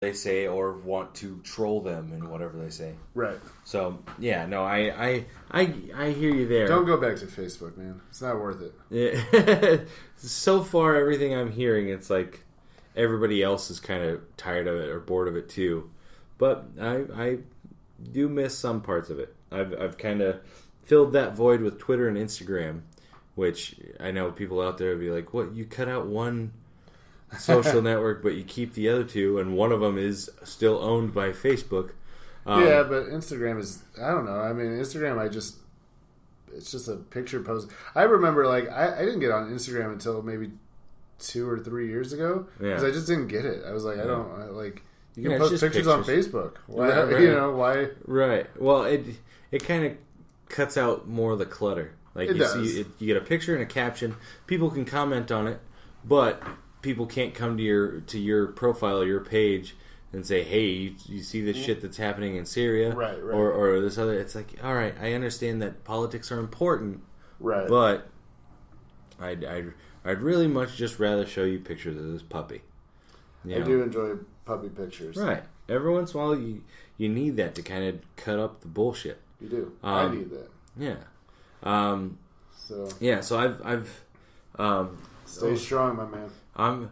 they say or want to troll them in whatever they say. Right. So yeah, no, I hear you there. Don't go back to Facebook, man. It's not worth it. Yeah. So far, everything I'm hearing, it's like everybody else is kind of tired of it or bored of it too. But I do miss some parts of it. I've kind of filled that void with Twitter and Instagram, which I know people out there would be like, "What? You cut out one social network, but you keep the other two, and one of them is still owned by Facebook." Yeah, but Instagram is, I don't know. I mean, Instagram, it's just a picture post. I remember, like, I didn't get on Instagram until maybe 2 or 3 years ago because I just didn't get it. I was like, you can post pictures on Facebook. Why, right. You know, why? Right. Well, it kind of cuts out more of the clutter. Like you get a picture and a caption. People can comment on it, but people can't come to your profile or your page and say, "Hey, you see this shit that's happening in Syria, right. or this other." It's like, all right, I understand that politics are important, right? But I'd really much just rather show you pictures of this puppy. I do enjoy puppy pictures, right? Every once in a while, you need that to kind of cut up the bullshit. You do. I need that. Yeah. So I've stay strong, my man. I'm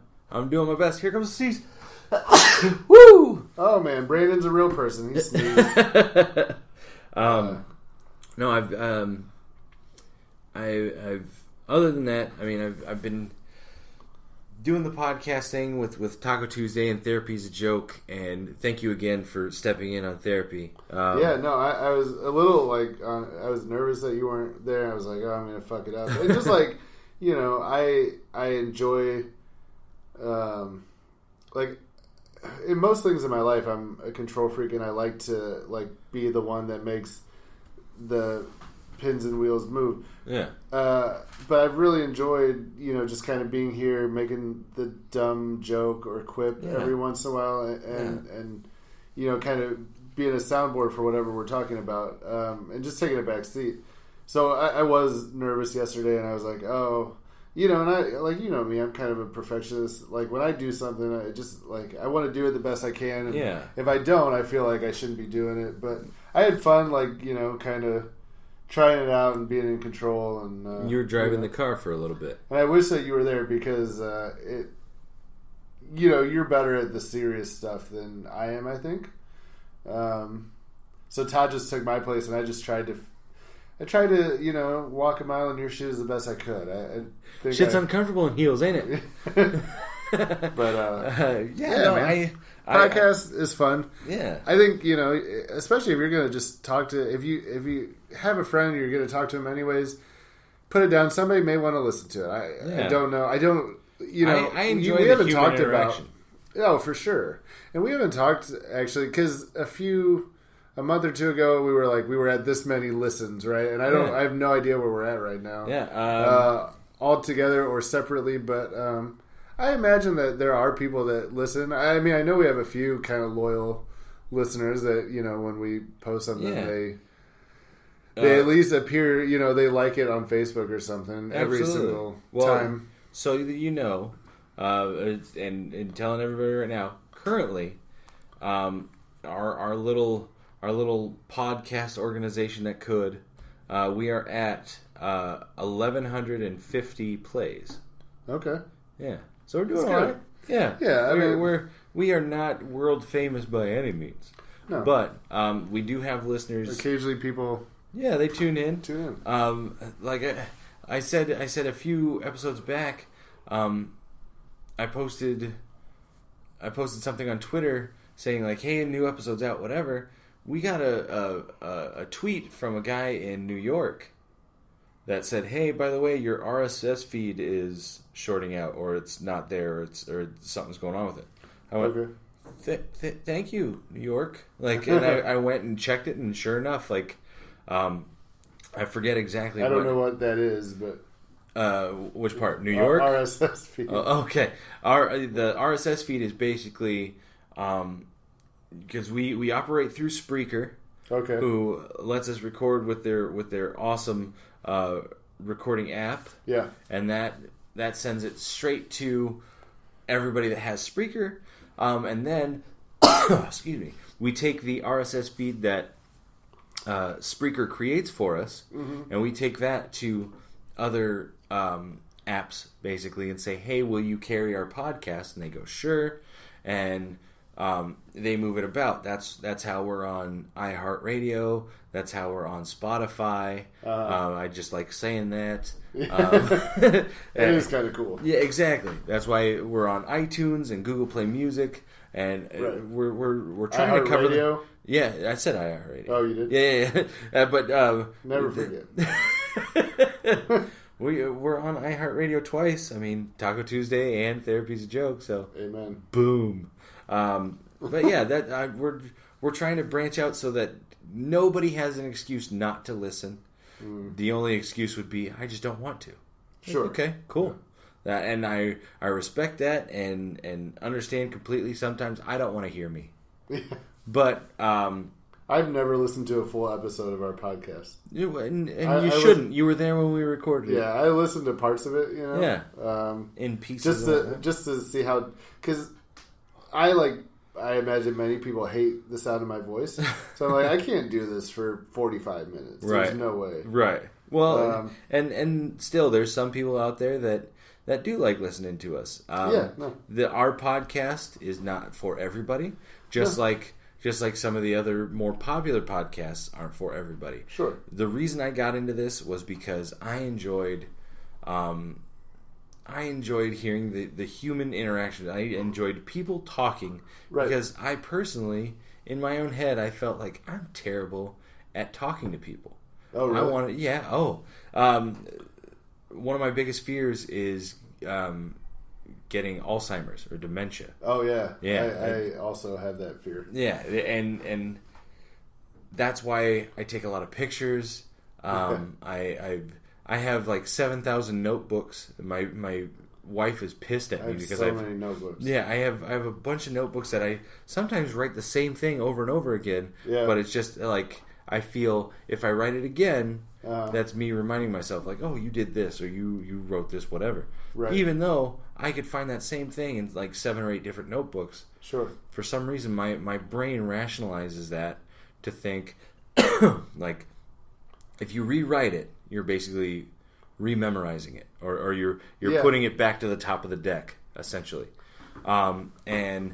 doing my best. Here comes the sneeze. Woo! Oh man, Brandon's a real person. He sneezed. No, I've other than that, I mean, I've been doing the podcast thing with Taco Tuesday and Therapy's a Joke, and thank you again for stepping in on therapy. I was a little like, I was nervous that you weren't there. I was like, oh, I'm going to fuck it up. It's just like, you know, I enjoy, like, in most things in my life, I'm a control freak, and I like to, like, be the one that makes the pins and wheels move. Yeah. But I've really enjoyed, you know, just kind of being here, making the dumb joke or quip every once in a while, and you know, kind of being a soundboard for whatever we're talking about, and just taking a back seat. So I was nervous yesterday, and I was like, oh, you know, and I, like, you know me, I'm kind of a perfectionist. Like, when I do something, I just, like, I want to do it the best I can. And if I don't, I feel like I shouldn't be doing it. But I had fun, like, you know, kind of trying it out and being in control. And you were driving the car for a little bit. And I wish that you were there because you know, you're better at the serious stuff than I am, I think. So Todd just took my place, and I just tried to, you know, walk a mile in your shoes the best I could. I think shit's uncomfortable in heels, ain't it? But man. Podcast is fun. Yeah, I think, you know, especially if you're going to just talk to, if you have a friend, you're going to talk to him anyways. Put it down. Somebody may want to listen to it. I don't know. I don't. You know, I enjoy we haven't talked interaction. Oh, for sure. And we haven't talked actually because a month or two ago we were at this many listens, right? And I have no idea where we're at right now. Yeah. All together or separately, but I imagine that there are people that listen. I mean, I know we have a few kind of loyal listeners that, you know, when we post something, they at least appear, you know, they like it on Facebook or something every single time. So, you know, and telling everybody right now, currently, our little podcast organization that could, we are at 1,150 plays. Okay. Yeah. So we're doing all right. Yeah. Yeah. I mean, we are not world famous by any means. No. But we do have listeners. Occasionally, people. Yeah, they tune in. Like I said a few episodes back, I posted something on Twitter saying like, "Hey, a new episode's out." Whatever. We got a tweet from a guy in New York that said, "Hey, by the way, your RSS feed is shorting out, or it's not there, or something's going on with it." I went, "Thank you, New York." Like, and I went and checked it, and sure enough, like, I forget exactly. I don't know what that is, but which part? New York RSS feed. Okay, the RSS feed is basically because we operate through Spreaker. Okay. Who lets us record with their awesome recording app. Yeah. And that sends it straight to everybody that has Spreaker. And then excuse me, we take the RSS feed that Spreaker creates for us, and we take that to other apps, basically, and say, hey, will you carry our podcast? And they go, sure. And they move it about. That's how we're on iHeartRadio. That's how we're on Spotify. I just like saying that. It is kind of cool. Yeah, exactly. That's why we're on iTunes and Google Play Music, and we're trying to cover. Radio. Yeah, I said iHeartRadio. Oh, you did? Yeah. But never forget. We're on iHeartRadio twice. I mean, Taco Tuesday and Therapy's a Joke. So, amen. Boom. But yeah, we're trying to branch out so that nobody has an excuse not to listen. The only excuse would be, I just don't want to. Sure. Okay, cool. Yeah. And I respect that and understand completely. Sometimes I don't want to hear me. But I've never listened to a full episode of our podcast. You shouldn't. You were there when we recorded it. Yeah, I listened to parts of it. Yeah. In pieces. Just to see how, because I imagine many people hate the sound of my voice. So I'm like, I can't do this for 45 minutes. Right. There's no way. Right. Well, and still, there's some people out there that do like listening to us. Our podcast is not for everybody. Just like some of the other more popular podcasts aren't for everybody. Sure. The reason I got into this was because I enjoyed hearing the human interaction. I enjoyed people talking because I personally, in my own head, I felt like I'm terrible at talking to people. Oh, really? One of my biggest fears is getting Alzheimer's or dementia. Oh yeah, yeah. I also have that fear. Yeah, and that's why I take a lot of pictures. I have like 7,000 notebooks. My wife is pissed at me because I have so many notebooks. Yeah, I have a bunch of notebooks that I sometimes write the same thing over and over again. Yeah. But it's just like I feel if I write it again, that's me reminding myself like, oh, you did this or you wrote this, whatever. Right. Even though I could find that same thing in like 7 or 8 different notebooks. Sure. For some reason, my brain rationalizes that to think like if you rewrite it, you're basically rememorizing it, or you're putting it back to the top of the deck, essentially. And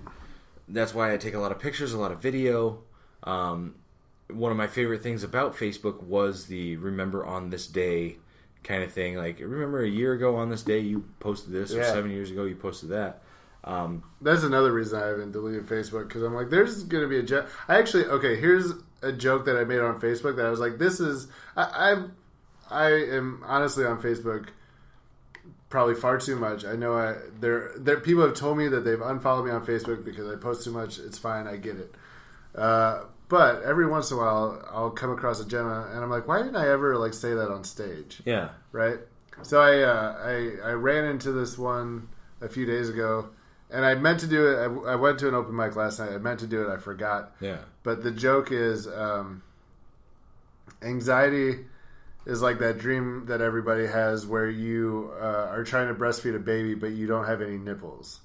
that's why I take a lot of pictures, a lot of video. One of my favorite things about Facebook was the remember on this day kind of thing. Like, remember a year ago on this day you posted this, or 7 years ago you posted that. That's another reason I haven't deleted Facebook, because I'm like, there's going to be a joke. Here's a joke that I made on Facebook that I was like, this is... I am honestly on Facebook probably far too much. I know there people have told me that they've unfollowed me on Facebook because I post too much. It's fine, I get it. But every once in a while, I'll come across a gem, and I'm like, why didn't I ever like say that on stage? Yeah. Right? So I ran into this one a few days ago, and I meant to do it. I went to an open mic last night. I meant to do it. I forgot. Yeah. But the joke is anxiety is like that dream that everybody has where you are trying to breastfeed a baby, but you don't have any nipples.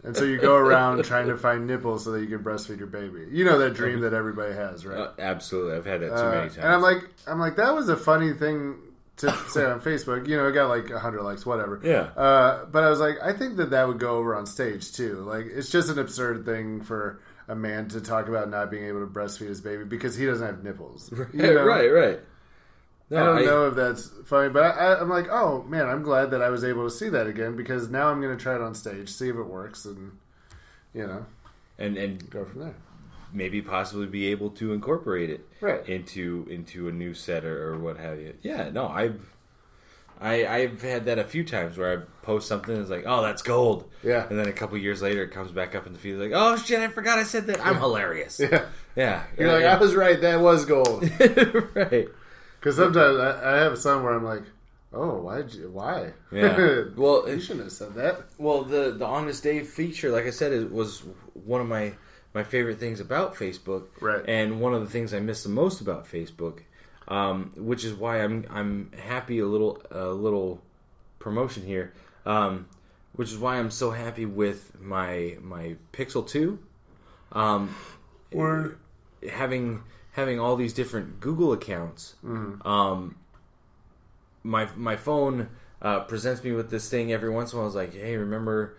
And so you go around trying to find nipples so that you can breastfeed your baby. You know that dream that everybody has, right? Absolutely. I've had that too many times. And I'm like, that was a funny thing to say on Facebook. You know, it got like 100 likes, whatever. Yeah. But I was like, I think that would go over on stage too. Like, it's just an absurd thing for a man to talk about not being able to breastfeed his baby because he doesn't have nipples. Right, you know? right. No, I don't know if that's funny, but I'm like, oh man, I'm glad that I was able to see that again, because now I'm going to try it on stage, see if it works, and and go from there. Maybe possibly be able to incorporate it right into a new set or what have you. Yeah, no, I've had that a few times where I post something and it's like, oh, that's gold. Yeah. And then a couple years later it comes back up in the feed like, oh shit, I forgot I said that. I'm hilarious. Yeah. You're like, I was right, that was gold. Right. Because sometimes I have some where I'm like, oh, why? Yeah. Well, you shouldn't have said that. Well, the On This Day feature, like I said, was one of my favorite things about Facebook. Right. And one of the things I miss the most about Facebook, which is why I'm happy a little promotion here, which is why I'm so happy with my Pixel 2. Or having all these different Google accounts. My phone presents me with this thing every once in a while. It's like, hey, remember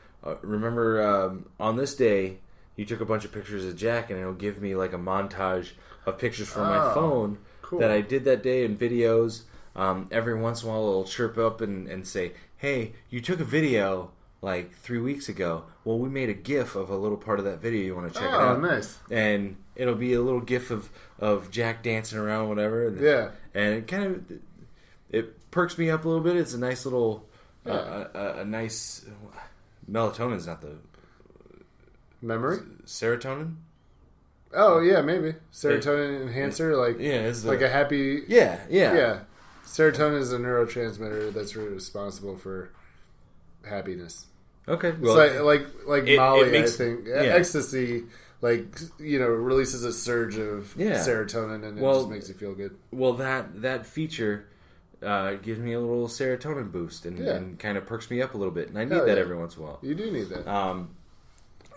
on this day you took a bunch of pictures of Jack, and it'll give me like a montage of pictures from my phone that I did that day and videos. Every once in a while it'll chirp up and say, hey, you took a video like 3 weeks ago. Well, we made a GIF of a little part of that video. You want to check it out? Oh, nice. And it'll be a little GIF of Jack dancing around, whatever. And it kind of it perks me up a little bit. It's a nice little a nice melatonin's not the memory. Serotonin. Oh yeah, maybe serotonin enhancer. It's like a happy. Yeah. Serotonin is a neurotransmitter that's responsible for happiness. Okay, well, it's like Molly, I think. Ecstasy, releases a surge of serotonin, and it just makes you feel good. Well, that feature gives me a little serotonin boost and kind of perks me up a little bit, and I need that every once in a while. You do need that.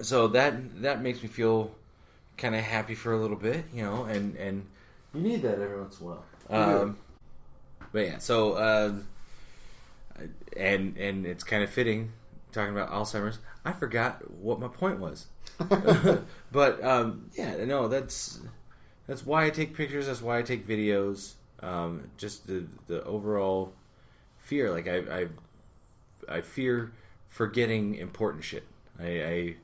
So that makes me feel kind of happy for a little bit, and you need that every once in a while. But yeah, so and it's kind of fitting talking about Alzheimer's. I forgot what my point was, but that's why I take pictures. That's why I take videos. Just the overall fear. Like I fear forgetting important shit. I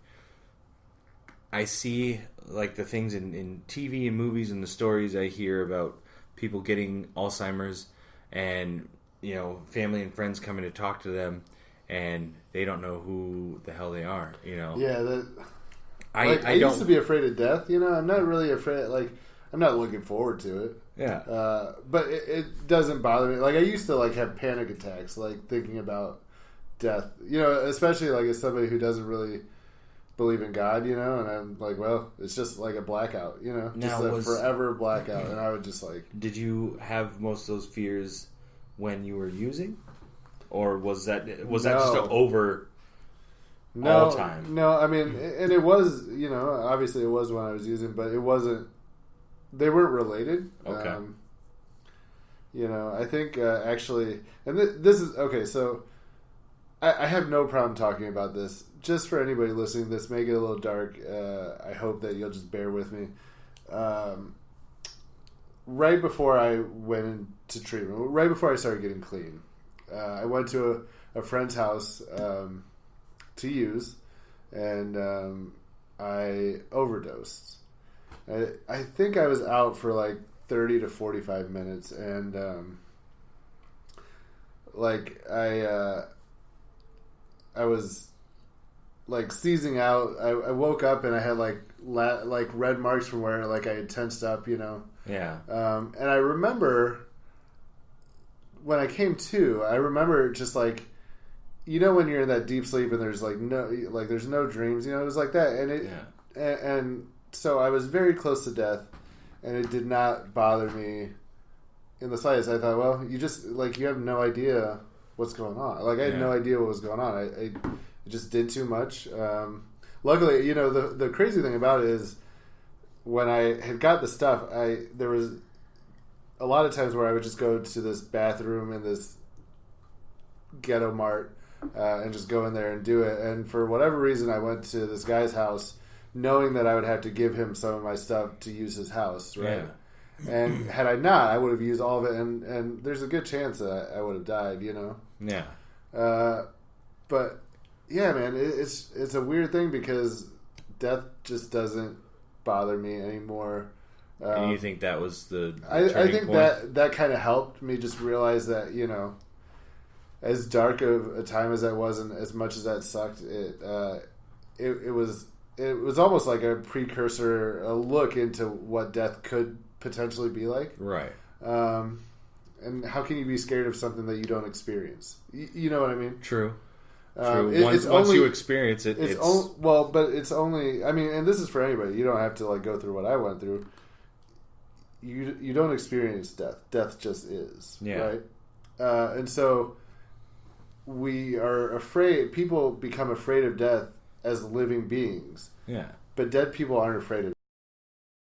see like the things in TV and movies and the stories I hear about people getting Alzheimer's, and family and friends coming to talk to them, and they don't know who the hell they are. Yeah, I used to be afraid of death. I'm not really afraid. Like, I'm not looking forward to it. Yeah. But it doesn't bother me. Like, I used to have panic attacks, thinking about death. Especially as somebody who doesn't really believe in God. And I'm like, well, it's just like a blackout. Just a forever blackout. And I would just Did you have most of those fears when you were using, or was that just over? All time? No, I mean, and it was, obviously it was when I was using, but it wasn't. They weren't related. Okay. I think actually, and this is okay. So I have no problem talking about this. Just for anybody listening, this may get a little dark. I hope that you'll just bear with me. Right before I went into treatment, right before I started getting clean, I went to a friend's house to use, and I overdosed. I think I was out for 30 to 45 minutes, and I was seizing out. I woke up and I had red marks from where I had tensed up, Yeah. And I remember when I came to, I remember just when you're in that deep sleep and there's there's no dreams, it was like that, and and so I was very close to death, and it did not bother me in the slightest. I thought, well, you just you have no idea what's going on. I had no idea what was going on. I just did too much. Luckily, the crazy thing about it is when I had got the stuff, there was a lot of times where I would just go to this bathroom in this ghetto mart and just go in there and do it. And for whatever reason, I went to this guy's house knowing that I would have to give him some of my stuff to use his house, right? Yeah. And had I not, I would have used all of it, and there's a good chance that I would have died, Yeah. But yeah, man, it's a weird thing because death just doesn't bother me anymore. And you think that was the I think point? that kind of helped me just realize that, as dark of a time as that was, and as much as that sucked, it was almost like a precursor, a look into what death could potentially be like. Right. And how can you be scared of something that you don't experience? You know what I mean? True. Once you experience it, but it's only. I mean, and this is for anybody. You don't have to go through what I went through. You don't experience death. Death just is. Yeah. Right. And so we are afraid. People become afraid of death as living beings. Yeah. but dead people aren't afraid of